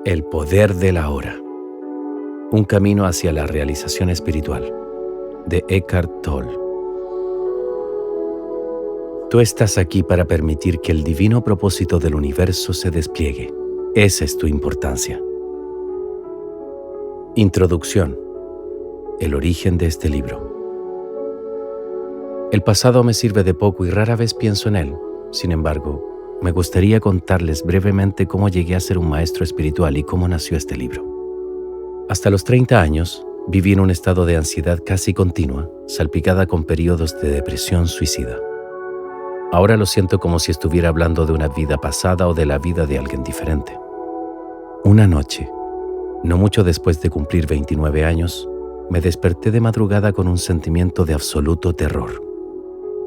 El poder de la hora. Un camino hacia la realización espiritual, de Eckhart Tolle. Tú estás aquí para permitir que el divino propósito del universo se despliegue. Esa es tu importancia. Introducción. El origen de este libro. El pasado me sirve de poco y rara vez pienso en él. Sin embargo, me gustaría contarles brevemente cómo llegué a ser un maestro espiritual y cómo nació este libro. Hasta los 30 años, viví en un estado de ansiedad casi continua, salpicada con periodos de depresión suicida. Ahora lo siento como si estuviera hablando de una vida pasada o de la vida de alguien diferente. Una noche, no mucho después de cumplir 29 años, me desperté de madrugada con un sentimiento de absoluto terror.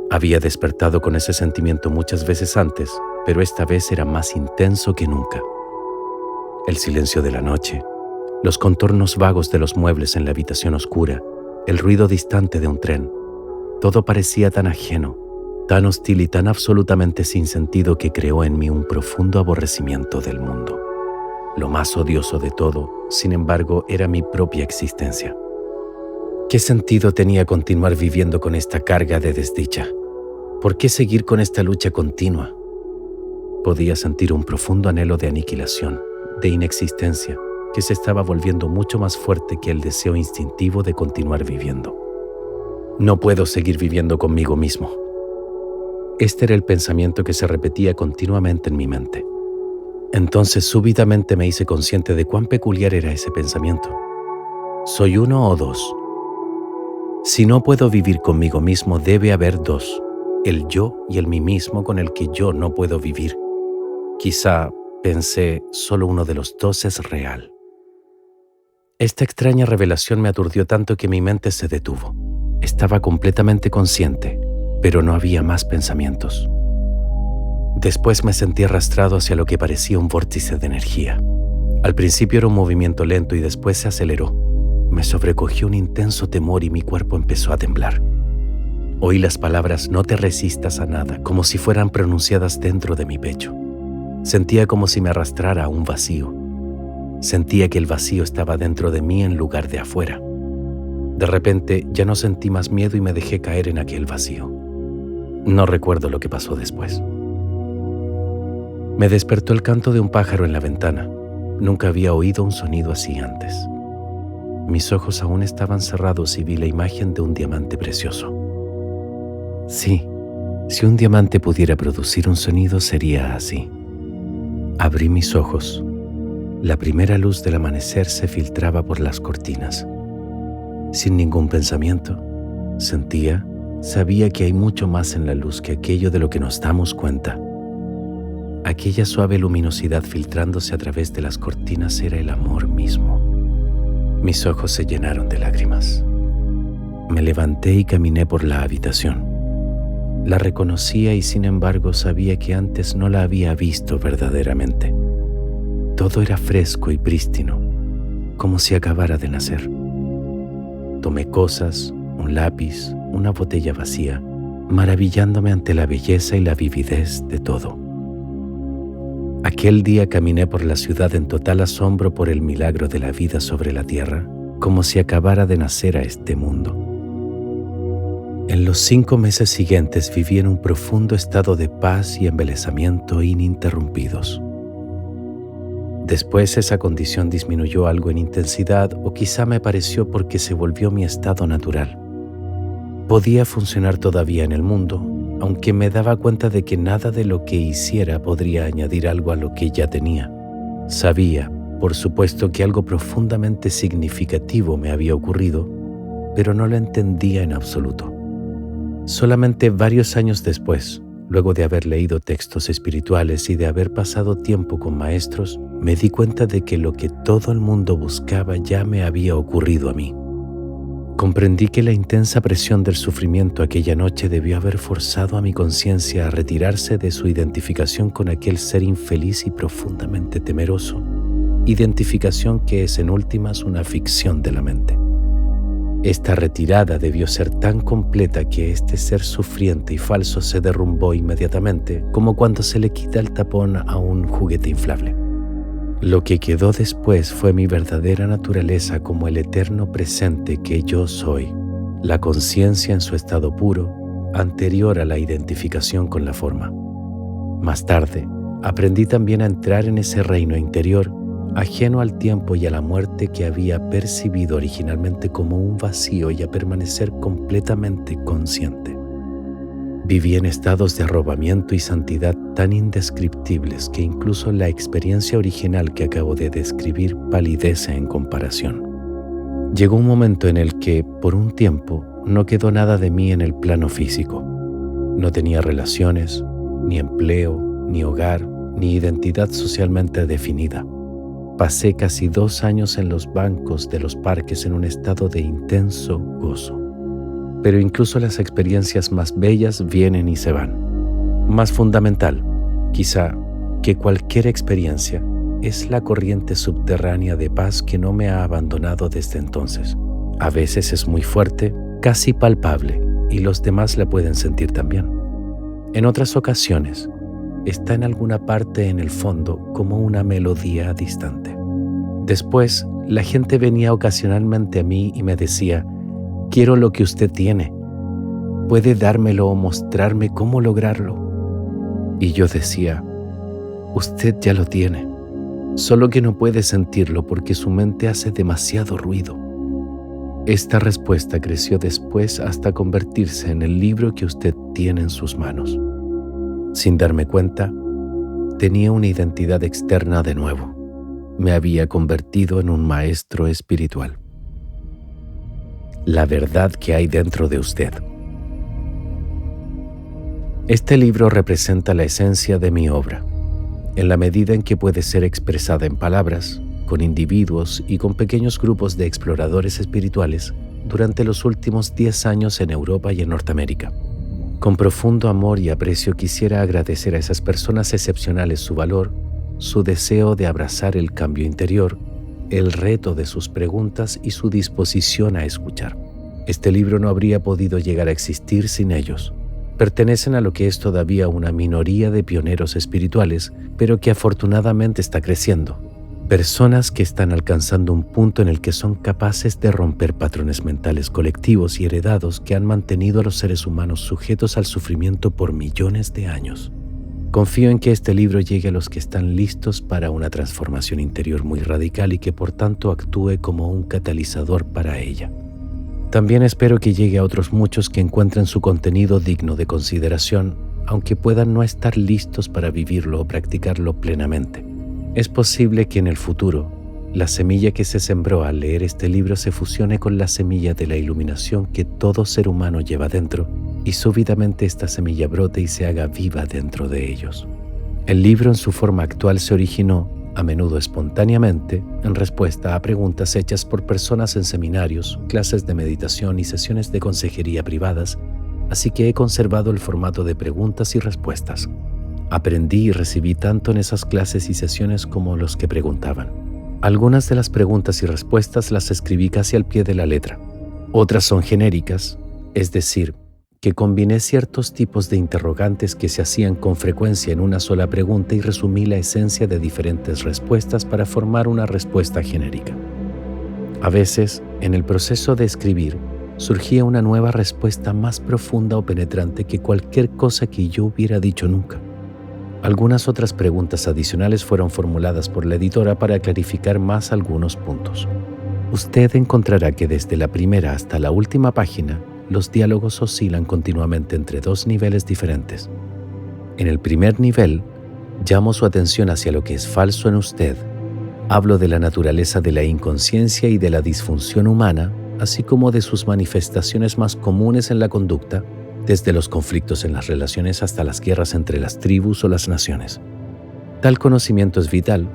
Había despertado con ese sentimiento muchas veces antes, pero esta vez era más intenso que nunca. El silencio de la noche, los contornos vagos de los muebles en la habitación oscura, el ruido distante de un tren, todo parecía tan ajeno, tan hostil y tan absolutamente sin sentido que creó en mí un profundo aborrecimiento del mundo. Lo más odioso de todo, sin embargo, era mi propia existencia. ¿Qué sentido tenía continuar viviendo con esta carga de desdicha? ¿Por qué seguir con esta lucha continua? Podía sentir un profundo anhelo de aniquilación, de inexistencia, que se estaba volviendo mucho más fuerte que el deseo instintivo de continuar viviendo. No puedo seguir viviendo conmigo mismo. Este era el pensamiento que se repetía continuamente en mi mente. Entonces súbitamente me hice consciente de cuán peculiar era ese pensamiento. ¿Soy uno o dos? Si no puedo vivir conmigo mismo, debe haber dos, el yo y el mí mismo con el que yo no puedo vivir. Quizá, pensé, solo uno de los dos es real. Esta extraña revelación me aturdió tanto que mi mente se detuvo. Estaba completamente consciente, pero no había más pensamientos. Después me sentí arrastrado hacia lo que parecía un vórtice de energía. Al principio era un movimiento lento y después se aceleró. Me sobrecogió un intenso temor y mi cuerpo empezó a temblar. Oí las palabras "no te resistas a nada", como si fueran pronunciadas dentro de mi pecho. Sentía como si me arrastrara a un vacío. Sentía que el vacío estaba dentro de mí en lugar de afuera. De repente ya no sentí más miedo y me dejé caer en aquel vacío. No recuerdo lo que pasó después. Me despertó el canto de un pájaro en la ventana. Nunca había oído un sonido así antes. Mis ojos aún estaban cerrados y vi la imagen de un diamante precioso. Sí, si un diamante pudiera producir un sonido sería así. Abrí mis ojos. La primera luz del amanecer se filtraba por las cortinas. Sin ningún pensamiento, sabía que hay mucho más en la luz que aquello de lo que nos damos cuenta. Aquella suave luminosidad filtrándose a través de las cortinas era el amor mismo. Mis ojos se llenaron de lágrimas. Me levanté y caminé por la habitación. La reconocía y sin embargo sabía que antes no la había visto verdaderamente. Todo era fresco y prístino, como si acabara de nacer. Tomé cosas, un lápiz, una botella vacía, maravillándome ante la belleza y la vividez de todo. Aquel día caminé por la ciudad en total asombro por el milagro de la vida sobre la tierra, como si acabara de nacer a este mundo. En los 5 meses siguientes viví en un profundo estado de paz y embelesamiento ininterrumpidos. Después esa condición disminuyó algo en intensidad o quizá me pareció porque se volvió mi estado natural. Podía funcionar todavía en el mundo, aunque me daba cuenta de que nada de lo que hiciera podría añadir algo a lo que ya tenía. Sabía, por supuesto, que algo profundamente significativo me había ocurrido, pero no lo entendía en absoluto. Solamente varios años después, luego de haber leído textos espirituales y de haber pasado tiempo con maestros, me di cuenta de que lo que todo el mundo buscaba ya me había ocurrido a mí. Comprendí que la intensa presión del sufrimiento aquella noche debió haber forzado a mi conciencia a retirarse de su identificación con aquel ser infeliz y profundamente temeroso, identificación que es en últimas una ficción de la mente. Esta retirada debió ser tan completa que este ser sufriente y falso se derrumbó inmediatamente, como cuando se le quita el tapón a un juguete inflable. Lo que quedó después fue mi verdadera naturaleza como el eterno presente que yo soy, la conciencia en su estado puro, anterior a la identificación con la forma. Más tarde, aprendí también a entrar en ese reino interior, ajeno al tiempo y a la muerte que había percibido originalmente como un vacío, y a permanecer completamente consciente. Viví en estados de arrobamiento y santidad tan indescriptibles que incluso la experiencia original que acabo de describir palidece en comparación. Llegó un momento en el que, por un tiempo, no quedó nada de mí en el plano físico. No tenía relaciones, ni empleo, ni hogar, ni identidad socialmente definida. Pasé casi 2 años en los bancos de los parques en un estado de intenso gozo. Pero incluso las experiencias más bellas vienen y se van. Más fundamental, quizá, que cualquier experiencia, es la corriente subterránea de paz que no me ha abandonado desde entonces. A veces es muy fuerte, casi palpable, y los demás la pueden sentir también. En otras ocasiones, está en alguna parte en el fondo como una melodía distante. Después, la gente venía ocasionalmente a mí y me decía: «Quiero lo que usted tiene. ¿Puede dármelo o mostrarme cómo lograrlo?» Y yo decía: «Usted ya lo tiene, solo que no puede sentirlo porque su mente hace demasiado ruido». Esta respuesta creció después hasta convertirse en el libro que usted tiene en sus manos. Sin darme cuenta, tenía una identidad externa de nuevo. Me había convertido en un maestro espiritual. La verdad que hay dentro de usted. Este libro representa la esencia de mi obra, en la medida en que puede ser expresada en palabras, con individuos y con pequeños grupos de exploradores espirituales durante los últimos 10 años en Europa y en Norteamérica. Con profundo amor y aprecio quisiera agradecer a esas personas excepcionales su valor, su deseo de abrazar el cambio interior, el reto de sus preguntas y su disposición a escuchar. Este libro no habría podido llegar a existir sin ellos. Pertenecen a lo que es todavía una minoría de pioneros espirituales, pero que afortunadamente está creciendo. Personas que están alcanzando un punto en el que son capaces de romper patrones mentales colectivos y heredados que han mantenido a los seres humanos sujetos al sufrimiento por millones de años. Confío en que este libro llegue a los que están listos para una transformación interior muy radical y que por tanto actúe como un catalizador para ella. También espero que llegue a otros muchos que encuentren su contenido digno de consideración, aunque puedan no estar listos para vivirlo o practicarlo plenamente. Es posible que en el futuro, la semilla que se sembró al leer este libro se fusione con la semilla de la iluminación que todo ser humano lleva dentro, y súbitamente esta semilla brote y se haga viva dentro de ellos. El libro en su forma actual se originó, a menudo espontáneamente, en respuesta a preguntas hechas por personas en seminarios, clases de meditación y sesiones de consejería privadas, así que he conservado el formato de preguntas y respuestas. Aprendí y recibí tanto en esas clases y sesiones como los que preguntaban. Algunas de las preguntas y respuestas las escribí casi al pie de la letra. Otras son genéricas, es decir, que combiné ciertos tipos de interrogantes que se hacían con frecuencia en una sola pregunta y resumí la esencia de diferentes respuestas para formar una respuesta genérica. A veces, en el proceso de escribir, surgía una nueva respuesta más profunda o penetrante que cualquier cosa que yo hubiera dicho nunca. Algunas otras preguntas adicionales fueron formuladas por la editora para clarificar más algunos puntos. Usted encontrará que desde la primera hasta la última página, los diálogos oscilan continuamente entre 2 niveles diferentes. En el primer nivel, llamo su atención hacia lo que es falso en usted. Hablo de la naturaleza de la inconsciencia y de la disfunción humana, así como de sus manifestaciones más comunes en la conducta, desde los conflictos en las relaciones hasta las guerras entre las tribus o las naciones. Tal conocimiento es vital,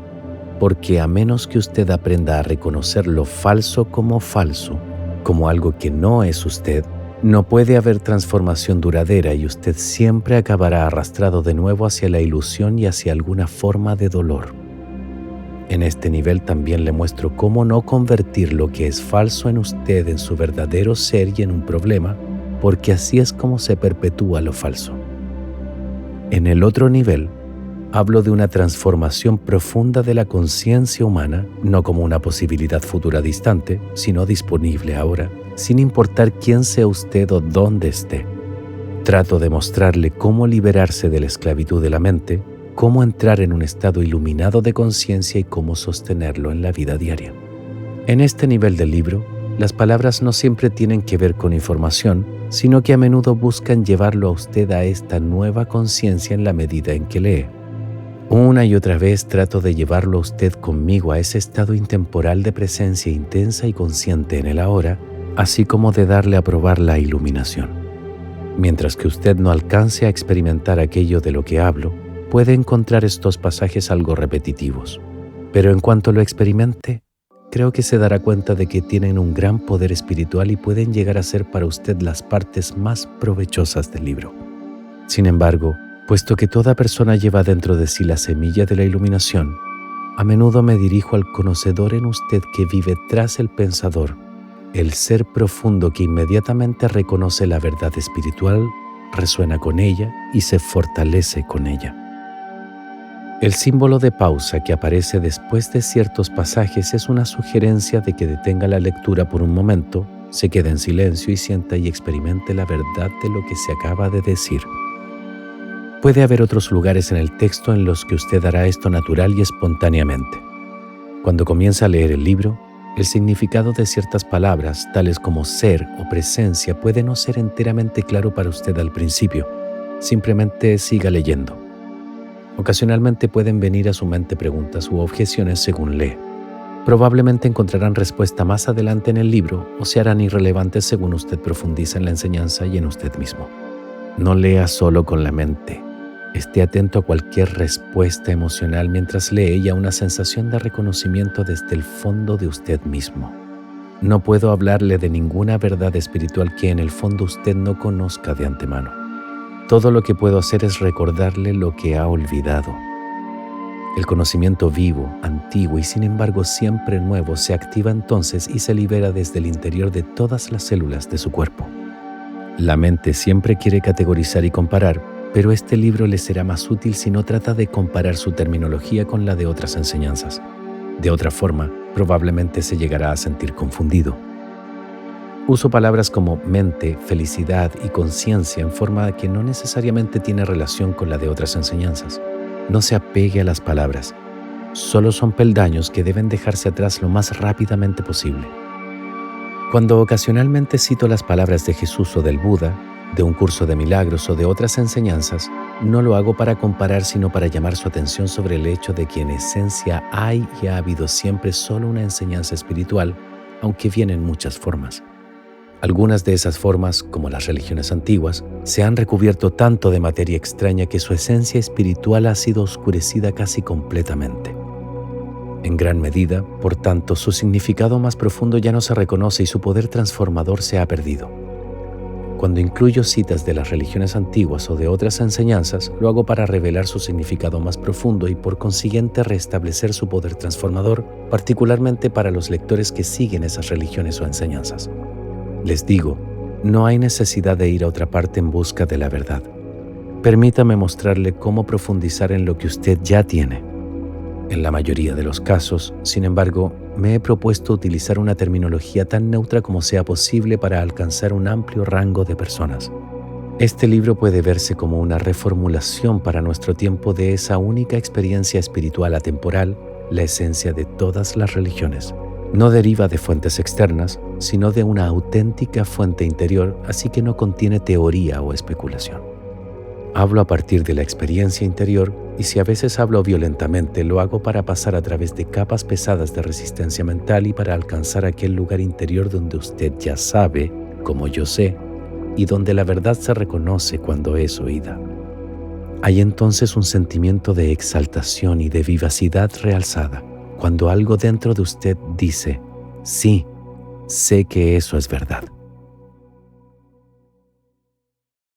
porque a menos que usted aprenda a reconocer lo falso, como algo que no es usted, no puede haber transformación duradera y usted siempre acabará arrastrado de nuevo hacia la ilusión y hacia alguna forma de dolor. En este nivel también le muestro cómo no convertir lo que es falso en usted en su verdadero ser y en un problema, porque así es como se perpetúa lo falso. En el otro nivel, Hablo de una transformación profunda de la conciencia humana, no como una posibilidad futura distante, sino disponible ahora, sin importar quién sea usted o dónde esté. Trato de mostrarle cómo liberarse de la esclavitud de la mente, cómo entrar en un estado iluminado de conciencia y cómo sostenerlo en la vida diaria. En este nivel del libro, las palabras no siempre tienen que ver con información, sino que a menudo buscan llevarlo a usted a esta nueva conciencia en la medida en que lee. Una y otra vez trato de llevarlo a usted conmigo a ese estado intemporal de presencia intensa y consciente en el ahora, así como de darle a probar la iluminación. Mientras que usted no alcance a experimentar aquello de lo que hablo, puede encontrar estos pasajes algo repetitivos. Pero en cuanto lo experimente, creo que se dará cuenta de que tienen un gran poder espiritual y pueden llegar a ser para usted las partes más provechosas del libro. Sin embargo, puesto que toda persona lleva dentro de sí la semilla de la iluminación, a menudo me dirijo al conocedor en usted que vive tras el pensador, el ser profundo que inmediatamente reconoce la verdad espiritual, resuena con ella y se fortalece con ella. El símbolo de pausa que aparece después de ciertos pasajes es una sugerencia de que detenga la lectura por un momento, se quede en silencio y sienta y experimente la verdad de lo que se acaba de decir. Puede haber otros lugares en el texto en los que usted hará esto natural y espontáneamente. Cuando comienza a leer el libro, el significado de ciertas palabras, tales como ser o presencia, puede no ser enteramente claro para usted al principio. Simplemente siga leyendo. Ocasionalmente pueden venir a su mente preguntas u objeciones según lee. Probablemente encontrarán respuesta más adelante en el libro o se harán irrelevantes según usted profundiza en la enseñanza y en usted mismo. No lea solo con la mente. Esté atento a cualquier respuesta emocional mientras lee y a una sensación de reconocimiento desde el fondo de usted mismo. No puedo hablarle de ninguna verdad espiritual que en el fondo usted no conozca de antemano. Todo lo que puedo hacer es recordarle lo que ha olvidado. El conocimiento vivo, antiguo y sin embargo siempre nuevo se activa entonces y se libera desde el interior de todas las células de su cuerpo. La mente siempre quiere categorizar y comparar, pero este libro le será más útil si no trata de comparar su terminología con la de otras enseñanzas. De otra forma, probablemente se llegará a sentir confundido. Uso palabras como mente, felicidad y conciencia en forma que no necesariamente tiene relación con la de otras enseñanzas. No se apegue a las palabras. Solo son peldaños que deben dejarse atrás lo más rápidamente posible. Cuando ocasionalmente cito las palabras de Jesús o del Buda, de un curso de milagros o de otras enseñanzas, no lo hago para comparar, sino para llamar su atención sobre el hecho de que en esencia hay y ha habido siempre solo una enseñanza espiritual, aunque viene en muchas formas. Algunas de esas formas, como las religiones antiguas, se han recubierto tanto de materia extraña que su esencia espiritual ha sido oscurecida casi completamente. En gran medida, por tanto, su significado más profundo ya no se reconoce y su poder transformador se ha perdido. Cuando incluyo citas de las religiones antiguas o de otras enseñanzas, lo hago para revelar su significado más profundo y por consiguiente restablecer su poder transformador, particularmente para los lectores que siguen esas religiones o enseñanzas. Les digo, no hay necesidad de ir a otra parte en busca de la verdad. Permítame mostrarle cómo profundizar en lo que usted ya tiene. En la mayoría de los casos, sin embargo, me he propuesto utilizar una terminología tan neutra como sea posible para alcanzar un amplio rango de personas. Este libro puede verse como una reformulación para nuestro tiempo de esa única experiencia espiritual atemporal, la esencia de todas las religiones. No deriva de fuentes externas, sino de una auténtica fuente interior, así que no contiene teoría o especulación. Hablo a partir de la experiencia interior y si a veces hablo violentamente, lo hago para pasar a través de capas pesadas de resistencia mental y para alcanzar aquel lugar interior donde usted ya sabe, como yo sé, y donde la verdad se reconoce cuando es oída. Hay entonces un sentimiento de exaltación y de vivacidad realzada, cuando algo dentro de usted dice, sí, sé que eso es verdad.